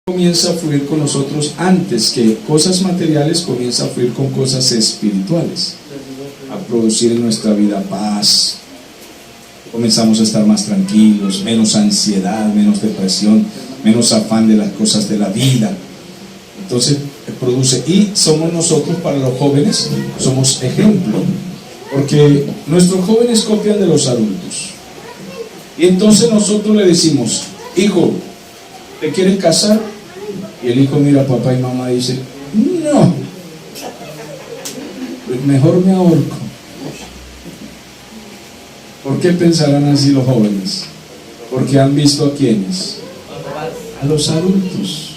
Comienza a fluir con nosotros antes que cosas materiales, comienza a fluir con cosas espirituales, a producir en nuestra vida paz. Comenzamos a estar más tranquilos, menos ansiedad, menos depresión, menos afán de las cosas de la vida. Entonces produce, y somos nosotros para los jóvenes, somos ejemplo, porque nuestros jóvenes copian de los adultos. Y entonces nosotros le decimos: hijo, ¿te quieres casar? Y el hijo mira a papá y mamá y dice: no, mejor me ahorco. ¿Por qué pensarán así los jóvenes? Porque han visto a quiénes, a los adultos,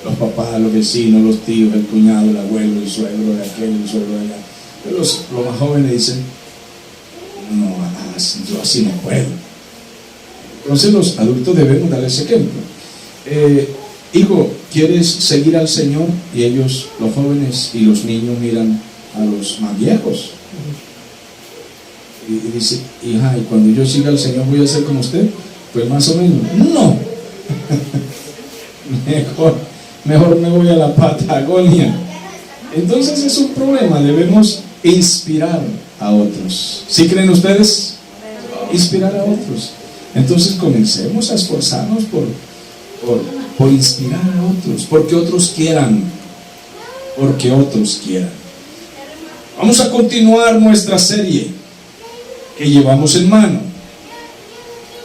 los papás, los vecinos, los tíos, el cuñado, el abuelo, el suegro de aquel, el suegro de allá. Pero los más jóvenes dicen: no, yo así no puedo. Entonces los adultos debemos darles ese ejemplo. Hijo, ¿quieres seguir al Señor? Y ellos, los jóvenes y los niños, miran a los más viejos y dice: hija, ¿y cuando yo siga al Señor voy a ser como usted? Pues más o menos, no. mejor me voy a la Patagonia. Entonces es un problema, debemos inspirar a otros. ¿Sí creen ustedes? Inspirar a otros. Entonces comencemos a esforzarnos por inspirar a otros, porque otros quieran, Vamos a continuar nuestra serie que llevamos en mano,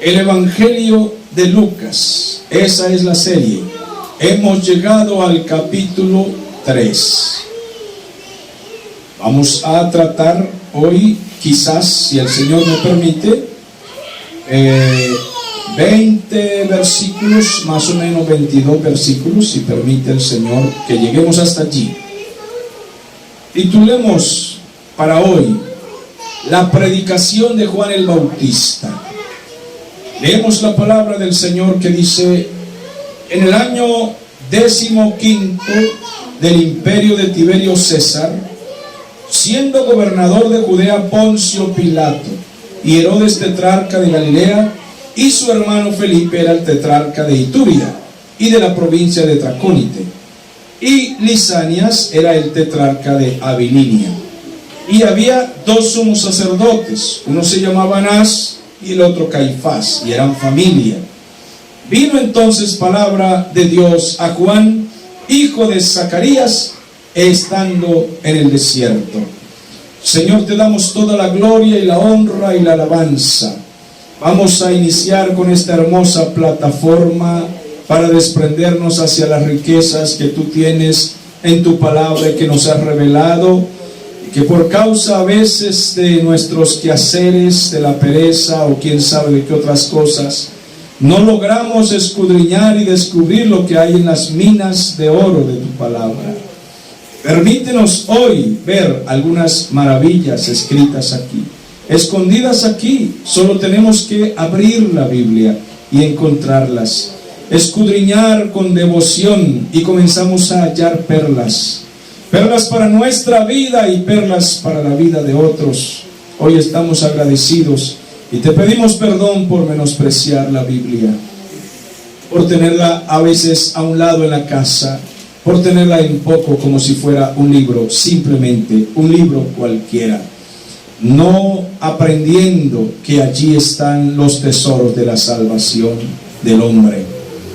el Evangelio de Lucas. Esa es la serie. Hemos llegado al capítulo 3. Vamos a tratar hoy, quizás, si el Señor me permite, 20 versículos, más o menos 22 versículos, si permite el Señor que lleguemos hasta allí. Titulemos para hoy la predicación de Juan el Bautista. Leemos la palabra del Señor que dice: en el año 15 del imperio de Tiberio César, siendo gobernador de Judea Poncio Pilato y Herodes tetrarca de Galilea, y su hermano Felipe era el tetrarca de Ituria y de la provincia de Tracónite, y Lisanias era el tetrarca de Abilinia. Y había dos sumos sacerdotes, uno se llamaba Anás y el otro Caifás, y eran familia. Vino entonces palabra de Dios a Juan, hijo de Zacarías, estando en el desierto. Señor, te damos toda la gloria y la honra y la alabanza. Vamos a iniciar con esta hermosa plataforma para desprendernos hacia las riquezas que tú tienes en tu palabra y que nos has revelado, y que por causa a veces de nuestros quehaceres, de la pereza o quién sabe de qué otras cosas, no logramos escudriñar y descubrir lo que hay en las minas de oro de tu palabra. Permítenos hoy ver algunas maravillas escritas aquí, escondidas aquí. Solo tenemos que abrir la Biblia y encontrarlas, escudriñar con devoción, y comenzamos a hallar perlas para nuestra vida y perlas para la vida de otros. Hoy estamos agradecidos y te pedimos perdón por menospreciar la Biblia, por tenerla a veces a un lado en la casa, por tenerla en poco como si fuera un libro, simplemente un libro cualquiera, no aprendiendo que allí están los tesoros de la salvación del hombre.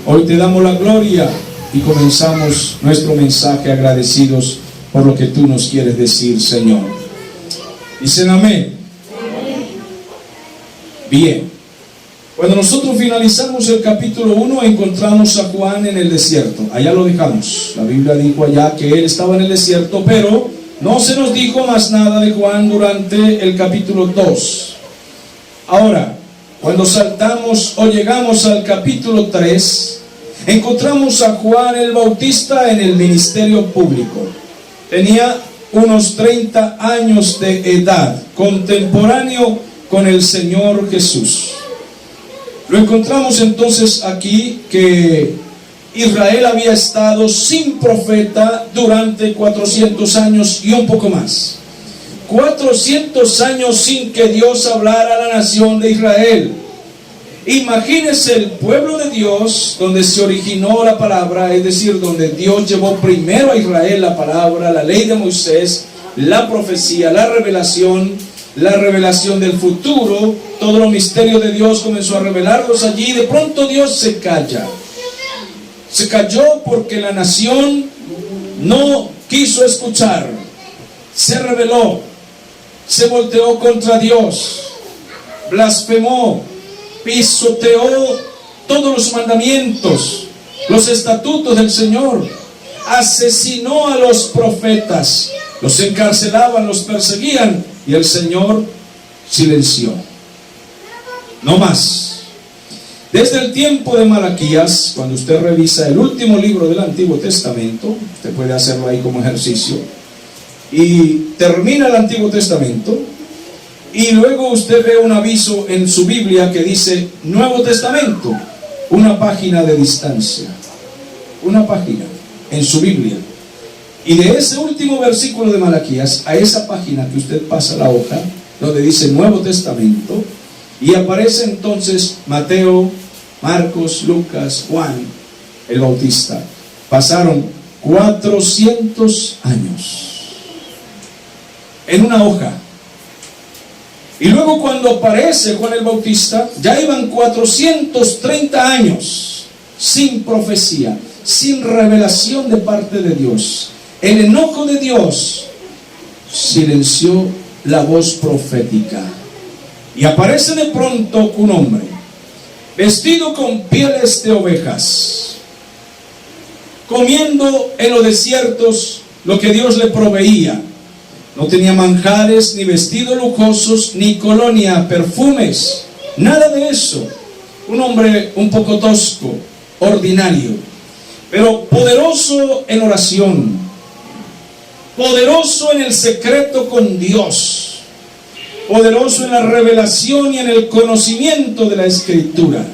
Hoy te damos la gloria y comenzamos nuestro mensaje agradecidos por lo que tú nos quieres decir, Señor. Dicen amén. Bien, cuando nosotros finalizamos el capítulo 1, encontramos a Juan en el desierto. Allá lo dejamos. La Biblia dijo allá que él estaba en el desierto, pero no se nos dijo más nada de Juan durante el capítulo 2. Ahora, cuando saltamos o llegamos al capítulo 3, encontramos a Juan el Bautista en el ministerio público. Tenía unos 30 años de edad, contemporáneo con el Señor Jesús. Lo encontramos entonces aquí que Israel había estado sin profeta durante 400 años y un poco más. 400 años sin que Dios hablara a la nación de Israel. Imagínense el pueblo de Dios, donde se originó la palabra, es decir, donde Dios llevó primero a Israel la palabra, la ley de Moisés, la profecía, la revelación del futuro. Todo los misterios de Dios comenzó a revelarlos allí. De pronto Dios se calla. Se calló porque la nación no quiso escuchar. Se rebeló, se volteó contra Dios, blasfemó, pisoteó todos los mandamientos, los estatutos del Señor, asesinó a los profetas, los encarcelaban, los perseguían, y el Señor silenció. No más. Desde el tiempo de Malaquías, cuando usted revisa el último libro del Antiguo Testamento, usted puede hacerlo ahí como ejercicio, y termina el Antiguo Testamento, y luego usted ve un aviso en su Biblia que dice Nuevo Testamento, una página de distancia, una página en su Biblia. Y de ese último versículo de Malaquías a esa página que usted pasa la hoja, donde dice Nuevo Testamento, y aparece entonces Mateo, Marcos, Lucas, Juan el Bautista. Pasaron 400 años en una hoja. Y luego cuando aparece Juan el Bautista, ya iban 430 años sin profecía, sin revelación de parte de Dios. El enojo de Dios silenció la voz profética. Y aparece de pronto un hombre, vestido con pieles de ovejas, comiendo en los desiertos lo que Dios le proveía. No tenía manjares, ni vestidos lujosos, ni colonia, perfumes, nada de eso. Un hombre un poco tosco, ordinario, pero poderoso en oración, poderoso en el secreto con Dios, poderoso en la revelación y en el conocimiento de la Escritura,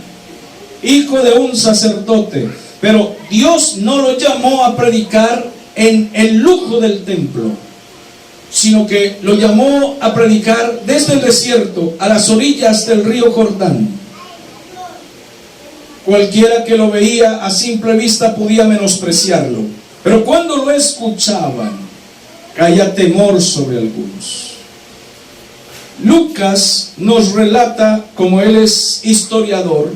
hijo de un sacerdote. Pero Dios no lo llamó a predicar en el lujo del templo, sino que lo llamó a predicar desde el desierto a las orillas del río Jordán. Cualquiera que lo veía a simple vista podía menospreciarlo, pero cuando lo escuchaban caía temor sobre algunos. Lucas nos relata, como él es historiador,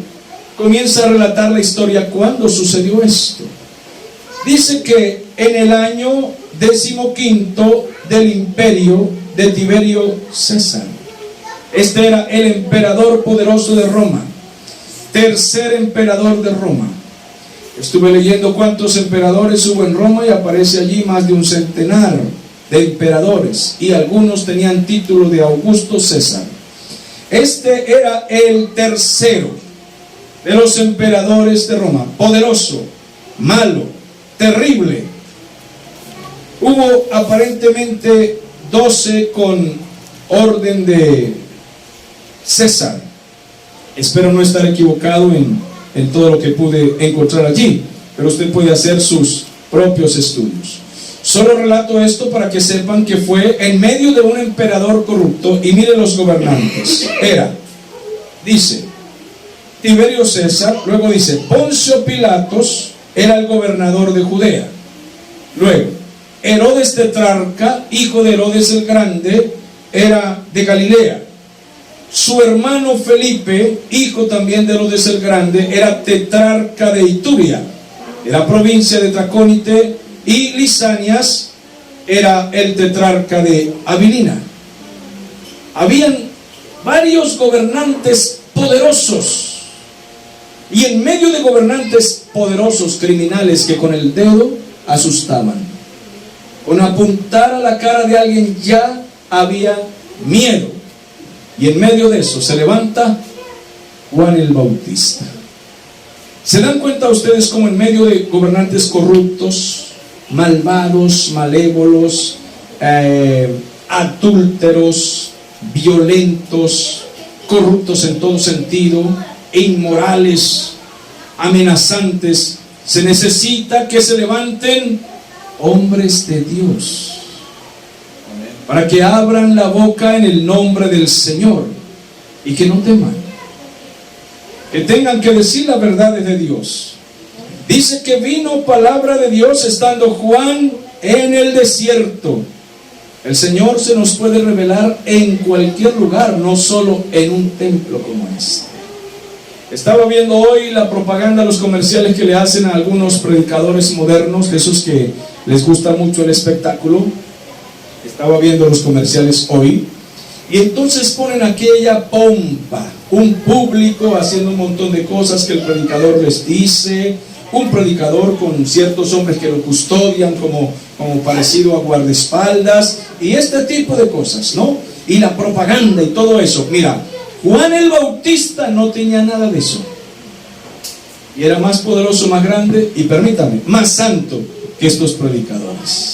comienza a relatar la historia cuando sucedió esto. Dice que en el año 15 del imperio de Tiberio César. Este era el emperador poderoso de Roma, tercer emperador de Roma. Estuve leyendo cuántos emperadores hubo en Roma y aparece allí más de un centenar de emperadores, y algunos tenían título de Augusto César. Este era el tercero de los emperadores de Roma, poderoso, malo, terrible. Hubo aparentemente 12 con orden de César. Espero no estar equivocado en todo lo que pude encontrar allí, pero usted puede hacer sus propios estudios. Solo relato esto para que sepan que fue en medio de un emperador corrupto. Y miren los gobernantes. Dice Tiberio César, luego dice Poncio Pilatos era el gobernador de Judea. Luego Herodes tetrarca, hijo de Herodes el Grande, era de Galilea. Su hermano Felipe, hijo también de Herodes el Grande, era tetrarca de Ituria, era provincia de Tracónite, y Lisanias era el tetrarca de Abilina. Habían varios gobernantes poderosos, y en medio de gobernantes poderosos, criminales, que con el dedo asustaban. Con apuntar a la cara de alguien ya había miedo. Y en medio de eso se levanta Juan el Bautista. ¿Se dan cuenta ustedes cómo en medio de gobernantes corruptos, malvados, malévolos, adúlteros, violentos, corruptos en todo sentido, inmorales, amenazantes, se necesita que se levanten hombres de Dios para que abran la boca en el nombre del Señor y que no teman, que tengan que decir las verdades de Dios. Dice que vino palabra de Dios estando Juan en el desierto. El Señor se nos puede revelar en cualquier lugar, no solo en un templo como este. Estaba viendo hoy la propaganda, los comerciales que le hacen a algunos predicadores modernos, de esos que les gusta mucho el espectáculo. Estaba viendo los comerciales hoy. Y entonces ponen aquella pompa, un público haciendo un montón de cosas que el predicador les dice, un predicador con ciertos hombres que lo custodian como parecido a guardaespaldas, y este tipo de cosas, ¿no? Y la propaganda y todo eso. Mira, Juan el Bautista no tenía nada de eso. Y era más poderoso, más grande y, permítame, más santo que estos predicadores.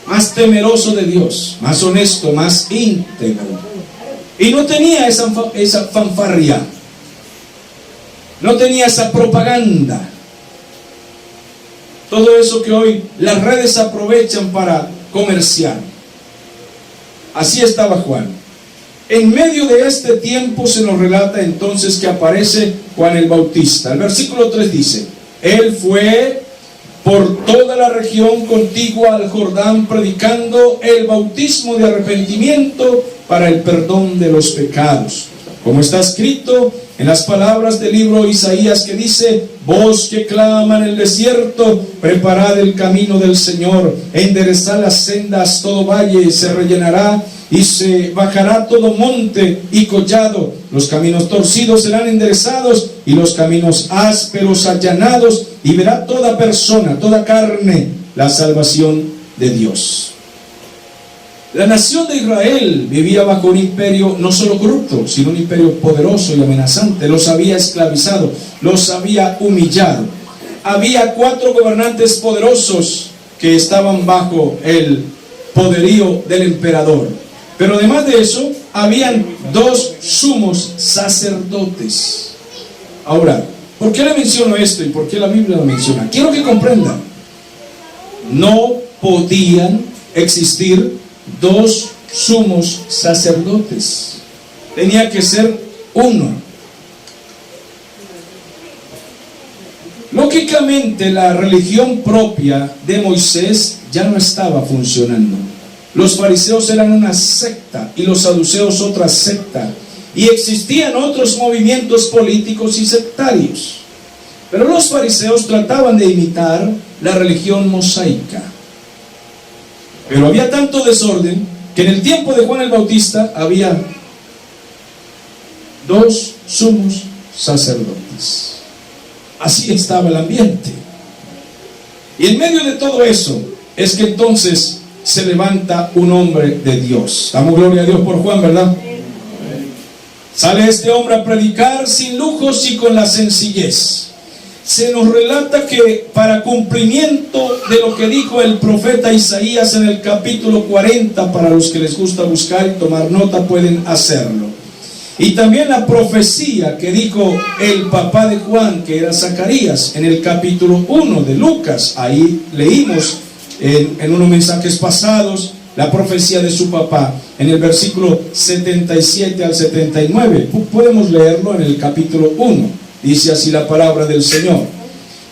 Más temeroso de Dios, más honesto, más íntegro. Y no tenía esa fanfarria. No tenía esa propaganda. Todo eso que hoy las redes aprovechan para comerciar. Así estaba Juan. En medio de este tiempo se nos relata entonces que aparece Juan el Bautista. El versículo 3 dice: Él fue por toda la región contigua al Jordán, predicando el bautismo de arrepentimiento para el perdón de los pecados. Como está escrito en las palabras del libro de Isaías, que dice: voz que clama en el desierto, preparad el camino del Señor, enderezad las sendas, todo valle se rellenará y se bajará todo monte y collado, los caminos torcidos serán enderezados y los caminos ásperos allanados, y verá toda persona, toda carne, la salvación de Dios. La nación de Israel vivía bajo un imperio no solo corrupto, sino un imperio poderoso y amenazante. Los había esclavizado, los había humillado. Había 4 gobernantes poderosos que estaban bajo el poderío del emperador. Pero además de eso, habían 2 sumos sacerdotes. Ahora, ¿por qué le menciono esto y por qué la Biblia lo menciona? Quiero que comprendan. No podían existir 2 sumos sacerdotes. Tenía que ser uno. Lógicamente, la religión propia de Moisés ya no estaba funcionando. Los fariseos eran una secta y los saduceos otra secta. Y existían otros movimientos políticos y sectarios. Pero los fariseos trataban de imitar la religión mosaica. Pero había tanto desorden que en el tiempo de Juan el Bautista había 2 sumos sacerdotes. Así estaba el ambiente. Y en medio de todo eso es que entonces se levanta un hombre de Dios. Damos gloria a Dios por Juan, ¿verdad? Sale este hombre a predicar sin lujos y con la sencillez. Se nos relata que para cumplimiento de lo que dijo el profeta Isaías en el capítulo 40, para los que les gusta buscar y tomar nota pueden hacerlo. Y también la profecía que dijo el papá de Juan, que era Zacarías, en el capítulo 1 de Lucas. Ahí leímos en unos mensajes pasados la profecía de su papá, en el versículo 77 al 79. Podemos leerlo en el capítulo 1. Dice así la palabra del Señor: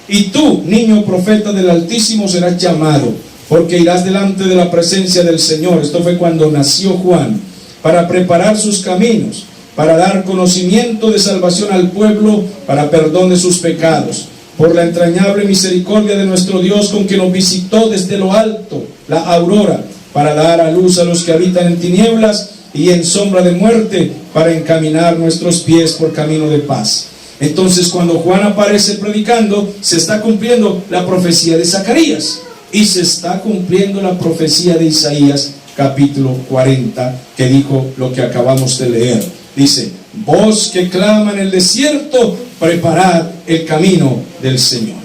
y tú, niño profeta del Altísimo, serás llamado, porque irás delante de la presencia del Señor. Esto fue cuando nació Juan, para preparar sus caminos, para dar conocimiento de salvación al pueblo, para perdón de sus pecados, por la entrañable misericordia de nuestro Dios, con que nos visitó desde lo alto, la aurora, para dar a luz a los que habitan en tinieblas y en sombra de muerte, para encaminar nuestros pies por camino de paz. Entonces, cuando Juan aparece predicando, se está cumpliendo la profecía de Zacarías y se está cumpliendo la profecía de Isaías capítulo 40, que dijo lo que acabamos de leer. Dice: voz que clama en el desierto, preparad el camino del Señor.